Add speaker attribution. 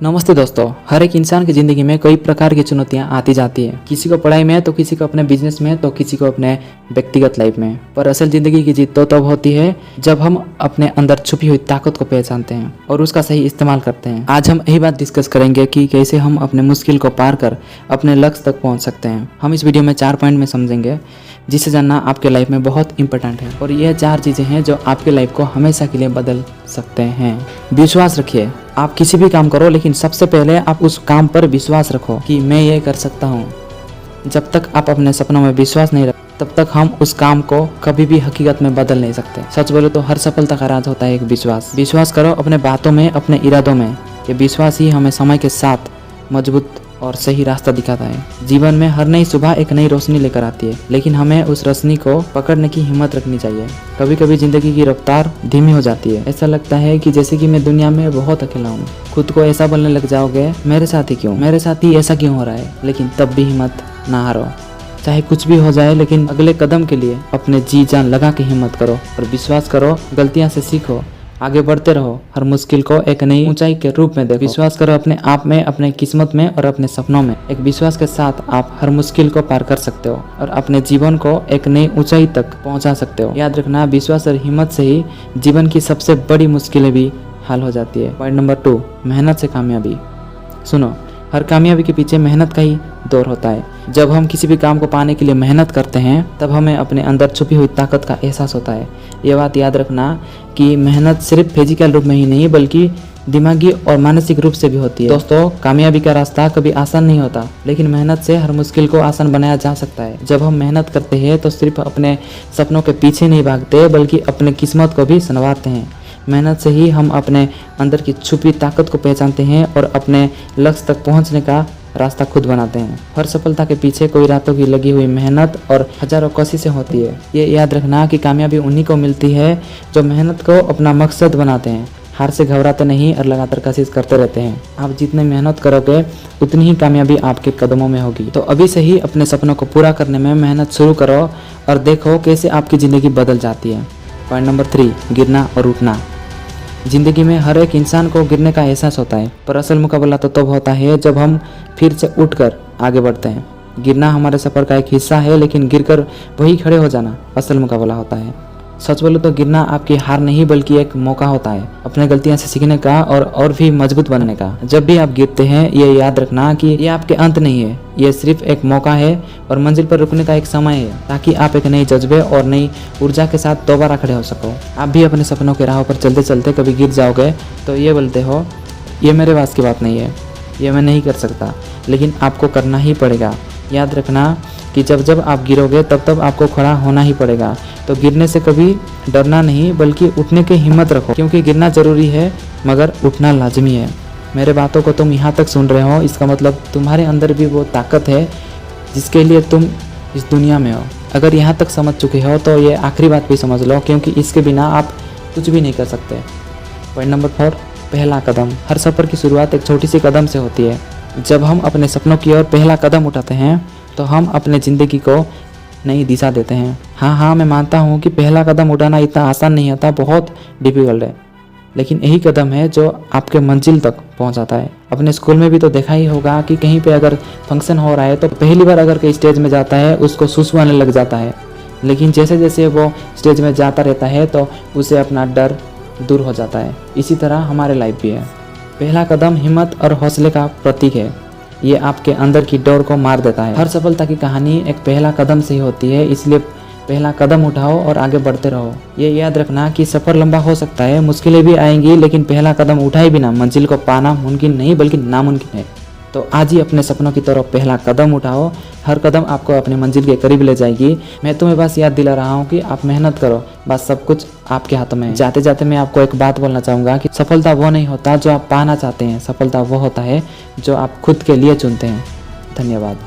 Speaker 1: नमस्ते दोस्तों, हर एक इंसान की ज़िंदगी में कई प्रकार की चुनौतियां आती जाती है। किसी को पढ़ाई में, तो किसी को अपने बिजनेस में, तो किसी को अपने व्यक्तिगत लाइफ में। पर असल ज़िंदगी की जीत तो तब होती है जब हम अपने अंदर छुपी हुई ताकत को पहचानते हैं और उसका सही इस्तेमाल करते हैं। आज हम यही बात डिस्कस करेंगे कि कैसे हम अपने मुश्किल को पार कर अपने लक्ष्य तक पहुँच सकते हैं। हम इस वीडियो में 4 पॉइंट में समझेंगे जिसे जानना आपके लाइफ में बहुत इंपॉर्टेंट है और यह 4 चीज़ें हैं जो आपके लाइफ को हमेशा के लिए बदल सकते हैं। विश्वास रखिए। आप किसी भी काम करो, लेकिन सबसे पहले आप उस काम पर विश्वास रखो कि मैं ये कर सकता हूँ। जब तक आप अपने सपनों में विश्वास नहीं रख, तब तक हम उस काम को कभी भी हकीकत में बदल नहीं सकते। सच बोले तो हर सफलता का राज होता है एक विश्वास। विश्वास करो अपने बातों में, अपने इरादों में। ये विश्वास ही हमें समय के साथ मजबूत और सही रास्ता दिखाता है। जीवन में हर नई सुबह एक नई रोशनी लेकर आती है, लेकिन हमें उस रोशनी को पकड़ने की हिम्मत रखनी चाहिए। कभी कभी जिंदगी की रफ्तार धीमी हो जाती है। ऐसा लगता है कि जैसे कि मैं दुनिया में बहुत अकेला हूँ। खुद को ऐसा बोलने लग जाओगे, मेरे साथ ही ऐसा क्यों हो रहा है। लेकिन तब भी हिम्मत ना हारो। चाहे कुछ भी हो जाए, लेकिन अगले कदम के लिए अपने जी जान लगा के हिम्मत करो और विश्वास करो। गलतियां से सीखो, आगे बढ़ते रहो। हर मुश्किल को एक नई ऊंचाई के रूप में देखो। विश्वास करो अपने आप में, अपने किस्मत में और अपने सपनों में। एक विश्वास के साथ आप हर मुश्किल को पार कर सकते हो और अपने जीवन को एक नई ऊंचाई तक पहुंचा सकते हो। याद रखना, विश्वास और हिम्मत से ही जीवन की सबसे बड़ी मुश्किलें भी हल हो जाती है। पॉइंट नंबर 2, मेहनत से कामयाबी। सुनो, हर कामयाबी के पीछे मेहनत का ही दौर होता है। जब हम किसी भी काम को पाने के लिए मेहनत करते हैं, तब हमें अपने अंदर छुपी हुई ताकत का एहसास होता है। ये बात याद रखना कि मेहनत सिर्फ फिजिकल रूप में ही नहीं, बल्कि दिमागी और मानसिक रूप से भी होती है। दोस्तों, कामयाबी का रास्ता कभी आसान नहीं होता, लेकिन मेहनत से हर मुश्किल को आसान बनाया जा सकता है। जब हम मेहनत करते हैं तो सिर्फ अपने सपनों के पीछे नहीं भागते, बल्कि अपने किस्मत को भी संवारते हैं। मेहनत से ही हम अपने अंदर की छुपी ताकत को पहचानते हैं और अपने लक्ष्य तक पहुंचने का रास्ता खुद बनाते हैं। हर सफलता के पीछे कोई रातों की लगी हुई मेहनत और हजारों कोशिशें होती है। ये याद रखना कि कामयाबी उन्हीं को मिलती है जो मेहनत को अपना मकसद बनाते हैं। हार से घबराते नहीं और लगातार कोशिश करते रहते हैं। आप जितनी मेहनत करोगे, उतनी ही कामयाबी आपके कदमों में होगी। तो अभी से ही अपने सपनों को पूरा करने में मेहनत शुरू करो और देखो कैसे आपकी ज़िंदगी बदल जाती है। पॉइंट नंबर 3, गिरना और उठना। जिंदगी में हर एक इंसान को गिरने का एहसास होता है, पर असल मुकाबला तो तब होता है जब हम फिर से उठकर आगे बढ़ते हैं। गिरना हमारे सफ़र का एक हिस्सा है, लेकिन गिरकर वही खड़े हो जाना असल मुकाबला होता है। सच बोलो तो गिरना आपकी हार नहीं, बल्कि एक मौका होता है अपने गलतियों से सीखने का और भी मजबूत बनने का। जब भी आप गिरते हैं, ये याद रखना कि ये आपके अंत नहीं है, ये सिर्फ एक मौका है और मंजिल पर रुकने का एक समय है, ताकि आप एक नए जज्बे और नई ऊर्जा के साथ दोबारा खड़े हो सको। आप भी अपने सपनों के राह पर चलते चलते कभी गिर जाओगे तो ये बोलते हो, ये मेरे पास की बात नहीं है, ये मैं नहीं कर सकता, लेकिन आपको करना ही पड़ेगा। याद रखना कि जब जब आप गिरोगे, तब तब आपको खड़ा होना ही पड़ेगा। तो गिरने से कभी डरना नहीं, बल्कि उठने की हिम्मत रखो, क्योंकि गिरना जरूरी है मगर उठना लाजमी है। मेरे बातों को तुम यहाँ तक सुन रहे हो, इसका मतलब तुम्हारे अंदर भी वो ताकत है जिसके लिए तुम इस दुनिया में हो। अगर यहाँ तक समझ चुके हो तो ये आखिरी बात भी समझ लो, क्योंकि इसके बिना आप कुछ भी नहीं कर सकते। पॉइंट नंबर 4, पहला कदम। हर सफ़र की शुरुआत एक छोटी सी कदम से होती है। जब हम अपने सपनों की ओर पहला कदम उठाते हैं, तो हम अपने ज़िंदगी को नई दिशा देते हैं। हाँ, मैं मानता हूँ कि पहला कदम उठाना इतना आसान नहीं होता, बहुत डिफिकल्ट है, लेकिन यही कदम है जो आपके मंजिल तक पहुँचाता है। अपने स्कूल में भी तो देखा ही होगा कि कहीं पे अगर फंक्शन हो रहा है, तो पहली बार अगर कोई स्टेज में जाता है, उसको सुसु आने लग जाता है, लेकिन जैसे जैसे वो स्टेज में जाता रहता है तो उसे अपना डर दूर हो जाता है। इसी तरह हमारे लाइफ भी है। पहला कदम हिम्मत और हौसले का प्रतीक है। ये आपके अंदर की डर को मार देता है। हर सफलता की कहानी एक पहला कदम से ही होती है, इसलिए पहला कदम उठाओ और आगे बढ़ते रहो। ये याद रखना कि सफ़र लंबा हो सकता है, मुश्किलें भी आएंगी, लेकिन पहला कदम उठाए बिना मंजिल को पाना मुमकिन नहीं, बल्कि नामुमकिन है। तो आज ही अपने सपनों की तरफ पहला कदम उठाओ। हर कदम आपको अपनी मंजिल के करीब ले जाएगी। मैं तुम्हें बस याद दिला रहा हूँ कि आप मेहनत करो, बस सब कुछ आपके हाथों में है। जाते जाते मैं आपको एक बात बोलना चाहूँगा कि सफलता वो नहीं होता जो आप पाना चाहते हैं, सफलता वो होता है जो आप खुद के लिए चुनते हैं। धन्यवाद।